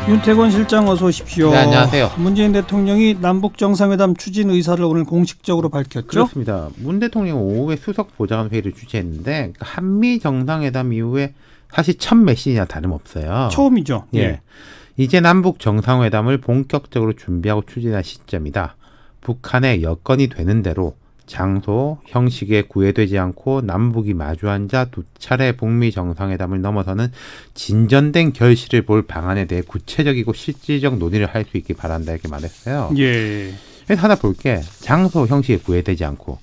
윤태권 실장 어서 오십시오. 네, 안녕하세요. 문재인 대통령이 남북 정상회담 추진 의사를 오늘 공식적으로 밝혔죠? 그렇습니다. 문 대통령은 오후에 수석 보좌관 회의를 주재했는데 한미 정상회담 이후에 사실 첫 메시지나 다름없어요. 처음이죠. 예. 이제 남북 정상회담을 본격적으로 준비하고 추진할 시점이다. 북한의 여건이 되는 대로 장소, 형식에 구애되지 않고 남북이 마주 앉아 두 차례 북미 정상회담을 넘어서는 진전된 결실을 볼 방안에 대해 구체적이고 실질적 논의를 할 수 있길 바란다 이렇게 말했어요. 예. 그래서 하나 볼게. 장소, 형식에 구애되지 않고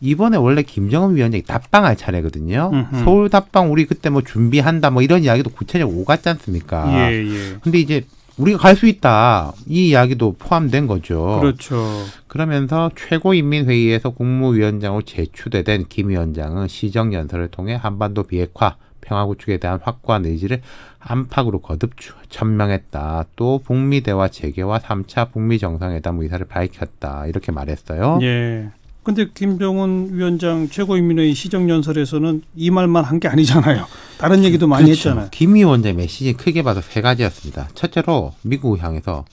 이번에 원래 김정은 위원장이 답방할 차례거든요. 서울 답방 우리 그때 뭐 준비한다 뭐 이런 이야기도 구체적으로 오갔지 않습니까? 예. 근데 이제 우리가 갈 수 있다. 이 이야기도 포함된 거죠. 그렇죠. 그러면서 최고인민회의에서 국무위원장으로 재추대된 김 위원장은 시정연설을 통해 한반도 비핵화, 평화구축에 대한 확고한 의지를 안팎으로 거듭 천명했다. 또 북미 대화 재개와 3차 북미 정상회담 의사를 밝혔다. 이렇게 말했어요. 예. 근데 김정은 위원장 최고인민회의 시정연설에서는 이 말만 한 게 아니잖아요. 다른 얘기도 많이 그렇죠. 했잖아요. 김 위원장의 메시지 크게 봐서 세 가지였습니다. 첫째로 미국을 향해서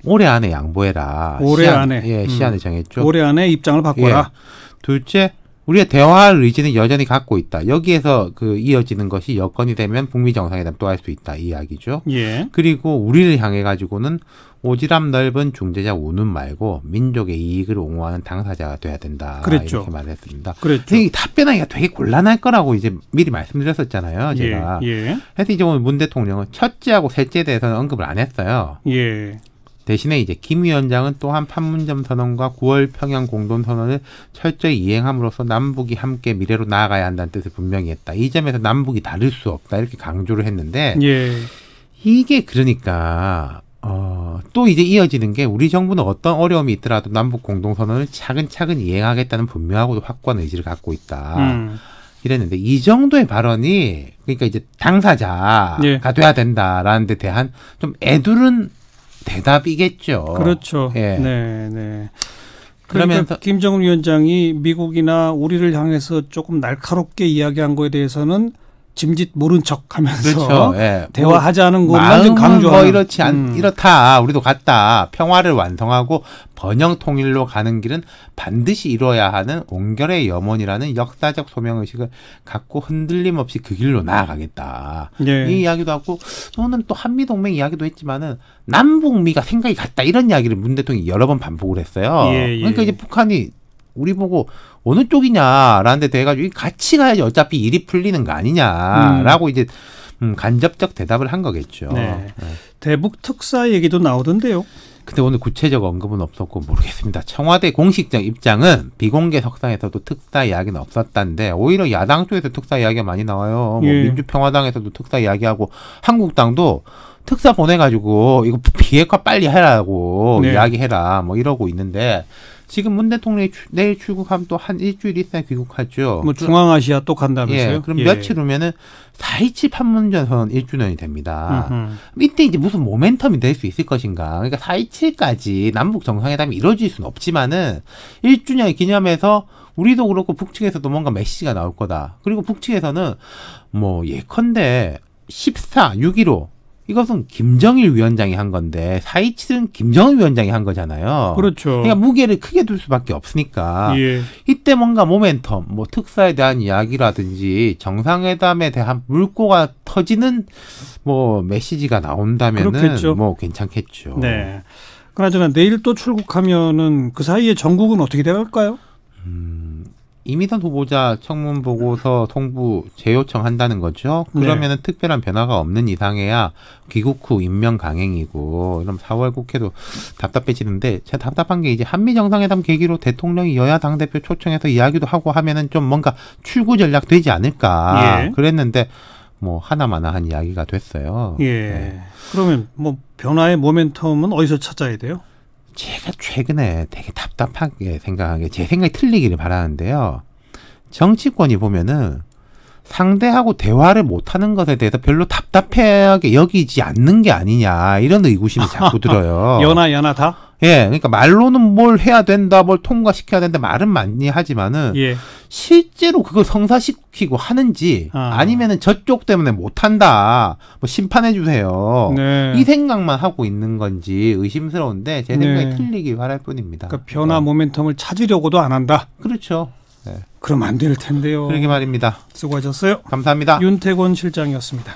올해 안에 양보해라. 올해 안에. 예, 시한을 정했죠. 올해 안에 입장을 바꿔라. 예. 둘째, 우리의 대화할 의지는 여전히 갖고 있다. 여기에서 이어지는 것이 여건이 되면 북미 정상회담 또 할 수 있다. 이 이야기죠. 예. 그리고 우리를 향해 가지고는 오지랖 넓은 중재자 운운 말고 민족의 이익을 옹호하는 당사자가 돼야 된다. 그랬죠. 이렇게 말했습니다. 그랬죠. 이 답변하기가 되게 곤란할 거라고 이제 미리 말씀드렸었잖아요. 제가. 예. 그래서 이제 오늘 문 대통령은 첫째하고 셋째에 대해서는 언급을 안 했어요. 예. 대신에 이제 김 위원장은 또한 판문점 선언과 9월 평양 공동 선언을 철저히 이행함으로써 남북이 함께 미래로 나아가야 한다는 뜻을 분명히 했다. 이 점에서 남북이 다를 수 없다 이렇게 강조를 했는데 예. 이게 그러니까 또 이제 이어지는 게 우리 정부는 어떤 어려움이 있더라도 남북 공동 선언을 차근차근 이행하겠다는 분명하고도 확고한 의지를 갖고 있다. 이랬는데 이 정도의 발언이 그러니까 이제 당사자가 돼야 된다라는 데 대한 좀 애두른 대답이겠죠. 그렇죠. 예. 네. 그러면서 그러니까 김정은 위원장이 미국이나 우리를 향해서 조금 날카롭게 이야기한 거에 대해서는 짐짓 모른 척하면서 그렇죠. 예. 대화하자는 것만 좀 강조하는. 이렇다. 우리도 같다. 평화를 완성하고 번영 통일로 가는 길은 반드시 이루어야 하는 온결의 염원이라는 역사적 소명의식을 갖고 흔들림 없이 그 길로 나아가겠다. 예. 이 이야기도 하고 저는 또 한미동맹 이야기도 했지만은 남북미가 생각이 같다. 이런 이야기를 문 대통령이 여러 번 반복을 했어요. 예. 그러니까 이제 북한이 우리 보고 어느 쪽이냐라는 데 돼가지고 같이 가야지 어차피 일이 풀리는 거 아니냐라고 이제 간접적 대답을 한 거겠죠. 네. 대북 특사 얘기도 나오던데요. 근데 오늘 구체적 언급은 없었고 모르겠습니다. 청와대 공식적 입장은 비공개 석상에서도 특사 이야기는 없었다는데 오히려 야당 쪽에서 특사 이야기가 많이 나와요. 뭐 민주평화당에서도 특사 이야기하고 한국당도 특사 보내가지고 이거 비핵화 빨리 해라고 이야기해라 뭐 이러고 있는데 지금 문 대통령이 내일 출국하면 또 한 일주일 있어야 귀국하죠. 뭐 중앙아시아 또 간다면서요? 그럼 며칠 후면은 4.27 판문점 선언 1주년이 됩니다. 이때 이제 무슨 모멘텀이 될 수 있을 것인가. 그러니까 4.27까지 남북 정상회담이 이루어질 수는 없지만은 1주년 기념해서 우리도 그렇고 북측에서도 뭔가 메시지가 나올 거다. 그리고 북측에서는 뭐 예컨대 6.15 이것은 김정일 위원장이 한 건데 4.27은 김정은 위원장이 한 거잖아요. 그렇죠. 그러니까 무게를 크게 둘 수밖에 없으니까 이때 뭔가 모멘텀, 뭐 특사에 대한 이야기라든지 정상회담에 대한 물꼬가 터지는 뭐 메시지가 나온다면은 그렇겠죠. 뭐 괜찮겠죠. 네. 그나저나 내일 또 출국하면은 그 사이에 전국은 어떻게 돼갈까요? 이미선 후보자 청문 보고서 송부 재요청한다는 거죠. 그러면은 특별한 변화가 없는 이상해야 귀국 후 임명 강행이고 이러면 4월 국회도 답답해지는데 제가 답답한 게 이제 한미 정상회담 계기로 대통령이 여야 당대표 초청해서 이야기도 하고 하면은 좀 뭔가 출구 전략 되지 않을까 그랬는데 뭐 하나마나 한 이야기가 됐어요. 그러면 뭐 변화의 모멘텀은 어디서 찾아야 돼요? 제가 최근에 되게 답답하게 생각한 게 제 생각이 틀리기를 바라는데요. 정치권이 보면은 상대하고 대화를 못하는 것에 대해서 별로 답답하게 여기지 않는 게 아니냐 이런 의구심이 자꾸 들어요. 연하 다? 예, 그러니까 말로는 뭘 해야 된다, 뭘 통과시켜야 된다 말은 많이 하지만은 예. 실제로 그걸 성사시키고 하는지 아니면은 저쪽 때문에 못한다, 뭐 심판해 주세요. 네. 이 생각만 하고 있는 건지 의심스러운데 제 생각에 네. 틀리기 바랄 뿐입니다. 그러니까 변화 모멘텀을 찾으려고도 안 한다. 그렇죠. 네. 그럼 안 될 텐데요. 그러게 말입니다. 수고하셨어요. 감사합니다. 윤태곤 실장이었습니다.